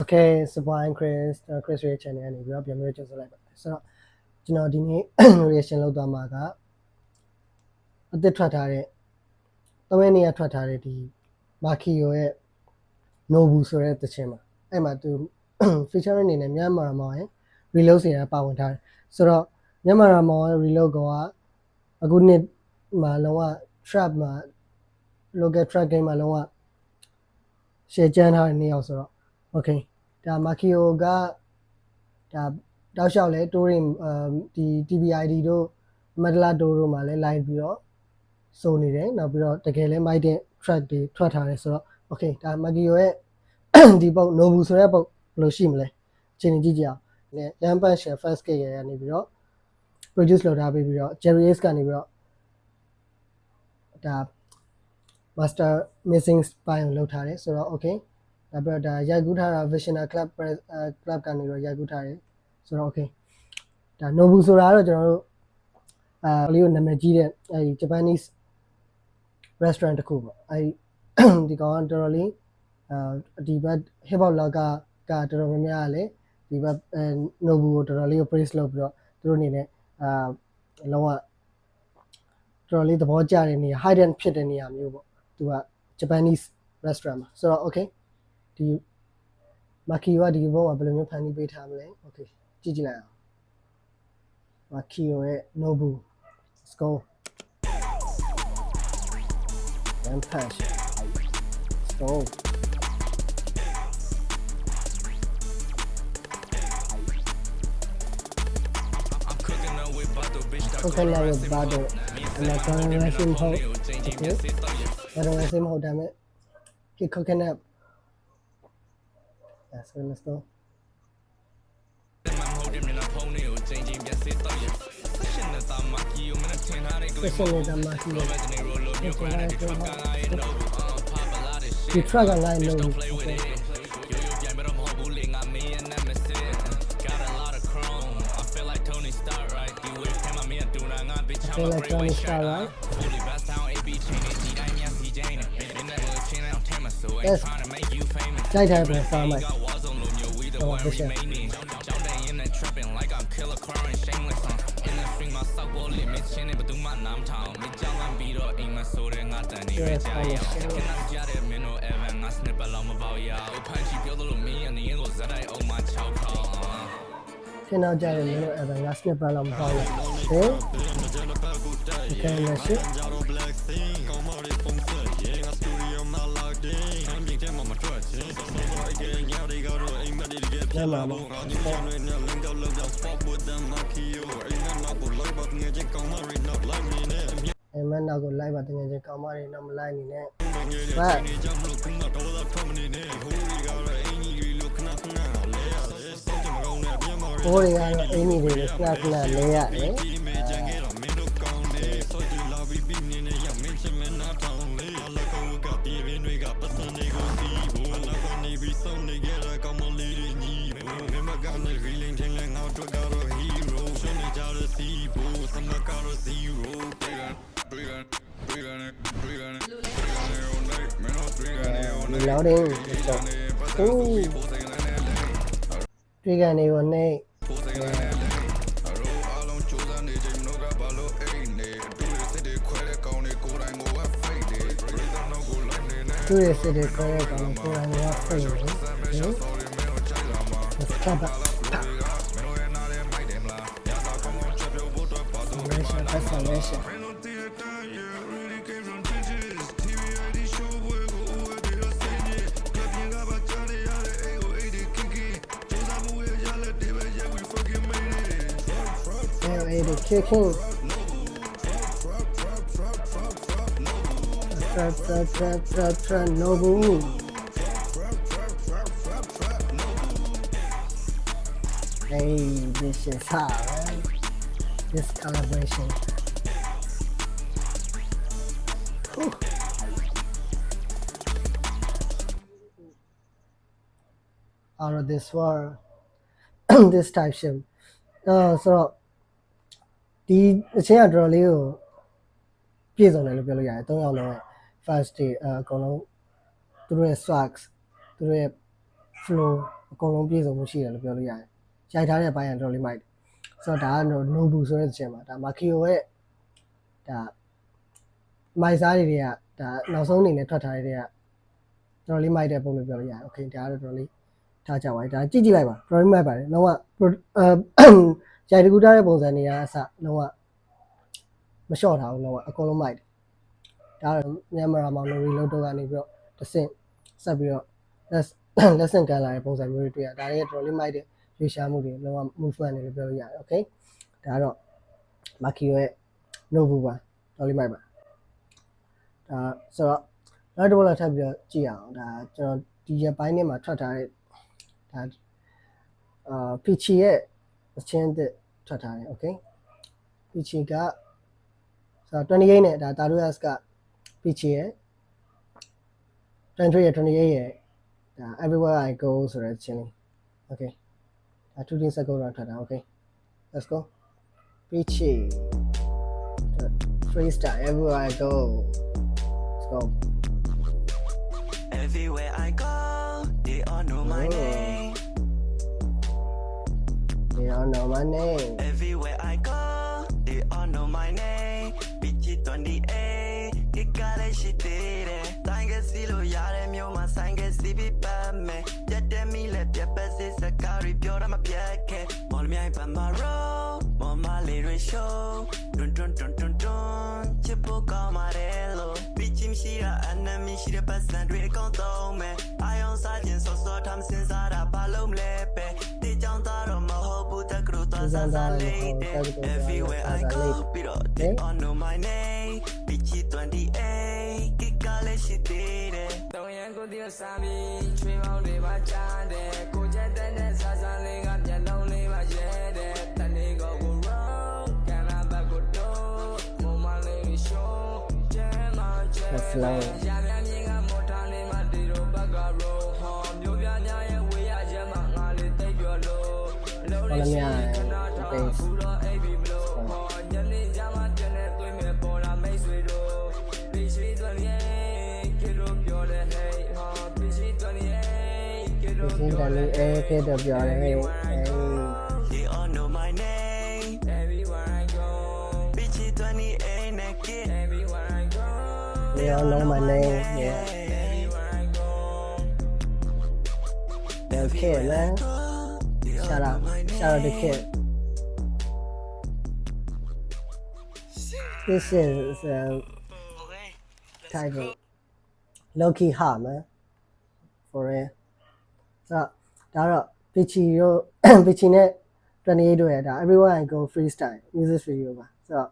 Okay, Sublime Chris reaction နဲ့နေပြီးတော့ပြန်ပြီးကြိုဆိုလိုက်ပါတယ်ဆိုတော့ကျွန်တော်ဒီနေ့ reaction လုပ်သွားမှာကအသစ်ထွက်ထားတဲ့3ရက်နေ့ကထွက်ထားတဲ့ဒီ Makio ရဲ့ Nobu ဆိုတဲ့သချင်းမှာအဲ့မှာသူ feature အနေနဲ့မြန်မာမောင်ရဲ့ reload စီတာပါဝင်ထားတယ်ဆိုတော့မြန်မာမောင်ရဲ့ reload ကအခုနှစ်မှာလုံးဝ trap မှာ local track game မှာလုံးဝ share ကျန်းထားတဲ့နေ့ရောက်ဆိုတော့ okay ဒါ Makio ကဒါတောက်လျှောက်လဲ touring ဒီ TBID တို့ Medla တို့မှာလဲ live ပြီးတော့စိုးနေတယ်နောက်ပြီးတော့တကယ်လဲ mic တဲ့ track တွေထွက်ထားတယ်ဆိုတော့ okay ဒါ Makio ရဲ့ ဒီပုတ် Nobu ဆိုတဲ့ပုတ်ဘယ်လိုရှိမလဲအချိန်ကြည့်ကြအောင်လဲ Lampan Share First K ရနေပြီးတော့ produce လုပ်ထားပြီးတော့ Jerry Ace ကနေပြီးတော့ဒါ master mixing ပိုင်းကိုလုပ်ထားတယ်ဆိုတော့ okay နောက်ပြီးတော့ဒါရိုက်ကူးထားတာ Visioner Club ကနေတော့ရိုက်ကူးထားတယ်ဆိုတော့ okay ဒါ Nobu ဆိုတာကတော့ကျွန်တော်တို့လေးကိုနာမည်ကြီးတဲ့အဲဒီ Japanese restaurant တစ်ခုပေါ့အဲဒီကောင်ကတော်တော်လေးဒီဘက် hip hop လောကတော်တော်များများလည်းဒီဘက်Nobu ကိုတော်တော်လေးကို praise လုပ်ပြီးတော့သူတို့အနေနဲ့လုံးဝတော်တော်လေးသဘောကျတဲ့နေရာ high end ဖြစ်တဲ့နေရာမျိုးပေါ့သူက Japanese restaurant မှာဆိုတော့ okay ဒီ Makio ကဒီဘောကဘယ်လိုမျိုးဖန်တီးပေးထားမလဲ okay ကြည့်လိုက်အောင် Makio ရဲ့ Nobu let's go and patch let's go cooking up with Bado and I'm gonna let him hold okay I don't let him hold damn it keep cooking up yeah so let's go you try to line low okay feel like Tony Stark, right? Yes. Try to have a far mic. Oh, for sure. Yes, can I get a minute and then last nip along how okay okay that's it em mới nào còn like và tình hình cao mà đi nằm like này nè và ôi đi ăn em đi về snack là lẹ đấy loading ooh trigger này còn này tu để sẽ để coi còn cô anh nó phải đấy let's go back the kicking trap Nobu hey this is hot right this calibration whew. Out of this world this type shit soဒီအချင်းကတော်တော်လေးကိုပြည့်စုံတယ်လို့ပြောလို့ရတယ်၃ယောက်လုံးရဲ့ first day အကုန်လုံးသူတို့ရဲ့ swags သူတို့ရဲ့ flow အကုန်လုံးပြည့်စုံမှုရှိတယ်လို့ပြောလို့ရတယ်ရိုက်ထားတဲ့အပိုင်းကတော်လေးမိုက်ဆိုတော့ဒါကတော့ no bu ဆိုတဲ့ချက်မှာဒါ Makio ရဲ့ဒါမိုက်စားတွေကဒါနောက်ဆုံးအနေနဲ့ထွက်ထားတဲ့တော်လေးမိုက်တဲ့ပုံလို့ပြောလို့ရတယ် okay ဒါကတော့တော်လေးထားကြပါဒါကြည့်လိုက်ပါတော်လေးမိုက်ပါတယ်လုံးဝရိုက်တကူထားတဲ့ပုံစံတွေကအစလုံးဝမလျှော့ထားဘူးလုံးဝအကုန်လုံးမိုက်တယ်ဒါကတော့မြန်မာမှာ Lori လို့တော့ကနေပြီးတော့တစ်ဆင့်ဆက်ပြီးတော့ lesson ကန်လာတဲ့ပုံစံမျိုးတွေတွေ့ရဒါတွေကတော်လေးမိုက်တဲ့ရွေးရှားမှုတွေလုံးဝ movement တွေလို့ပြောလို့ရတယ် okay ဒါကတော့ Makio ရဲ့ Nobu ပါတော်လေးမိုက်ပါဒါဆိုတော့နောက်တစ်ခုလောက်ထပ်ပြီးတော့ကြည့်အောင်ဒါကျွန်တော်ဒီရက်ပိုင်းထဲမှာထွက်ထားတဲ့ဒါPeachy ရဲ့အချင်းအသစ်ထွက်ထားတယ် okay Peachy ကဆိုတော့28နဲ့ဒါ Taruas က Peachy ရဲ့23ရဲ့28ရဲ့ဒါ everywhere I go ဆိုတဲ့ချင်းလေး okay ဒါ2 second တော့ထွက်တာ okay let's go Peachy freestyle everywhere I go let's go everywhere I go they all know my name they all know my name everywhere I go they all know my name Peachy 28 they got it shit thereတိုင်းကစီလို့ရတဲ့မျိုးမှာဆိုင်ကစီပြီးပတ်မယ်ပြတ်တဲ့မီလက်ပြတ်ပတ်စစ်စကားတွေပြောတာမပြတ်ခဲ့မော်လမြိုင်ပတ်မှာ roll မော်မလေးတွေ show တွန်းချစ်ဖို့ကောင်းပါတယ်လို့ Peachy မရှိတာ enemy ရှိတဲ့ပတ်စံတွေအကုန်သုံးမယ်အာယုံစားခြင်းစောစောထမ်းစင်စားတာဘာလို့မလဲပဲဒီကြောင့်သားတော့မဟုတ်ဘူးတက္ကသိုလ်သွားစားလေးတဲ့ everywhere I go ပြီးတော့ they all know my name Peachy 28 kick ကလေးရှိသေးတယ်တောင်ရန်ကိုတည်းစားပြီးချွေးပေါင်းတွေပါချတယ်ကိုချက်တဲ့ဆာဆာလေးကမျက်လုံးလေးပါရဲတယ်တနေ့ကို roll ကံလာဘက်ကိုတော့မမလေး show ကျမ်းမာကျမ်း slow ရပြန်မြင်ကမော်ထားလေးမှဒီလိုဘက်က roll ဟောမျိုးပြညာရဲ့ဝေးရချက်မှငါလေးတိတ်ပြောလို့လုံးလေးရှိခဏထားဘူးတော့အိပ်ပြီးမလို့ဟောညနေကြမှာကျန်တဲ့သွေးမဲ့ပေါ်လာမိတ်ဆွေတို့Peachy 28ကီလိုပြောတယ် hey ဟော Peachy 28ကီလို Peachy 28ကီလိုပြောတယ် hey they all know my name everywhere I go Peachy 28 နဲ့ kid everywhere I go they all know my name yeah everywhere I go the kid man shout out the kid this is title Loki hard man for real ဆိုတော့ဒါတော့ Peachy တို့ Peachy နဲ့28တို့ရဲ့ဒါ everywhere I go freestyle music video ပါဆိုတော့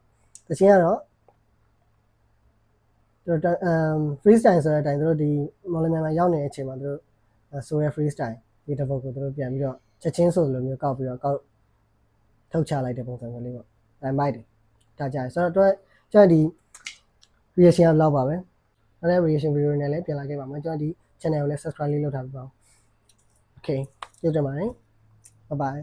တခြင်းကတော့freestyle ဆိုတဲ့အတိုင်းတို့ဒီမော်လမြိုင်မှာရောက်နေတဲ့အချိန်မှာတို့ဆိုရဲ freestyle ဒီတစ်ပုဒ်ကိုတို့ပြန်ပြီးတော့ချက်ချင်းဆိုလိုမျိုးကောက်ပြီးတော့ကောက်ထုတ်ချလိုက်တဲ့ပုံစံမျိုးလေးပေါ့ဒါမိုက်တယ်ဒါကြတယ်ဆိုတော့ကျွန်တော်ဒီ reaction ကလောက်ပါပဲအဲ့ reaction video နဲ့လည်းပြန်လာခဲ့ပါမယ်ကျွန်တော်ဒီ channel ကိုလည်း subscribe လေးလုပ်ထားပေးပါဦး okay ကျေးဇူးတင်ပါတယ် bye bye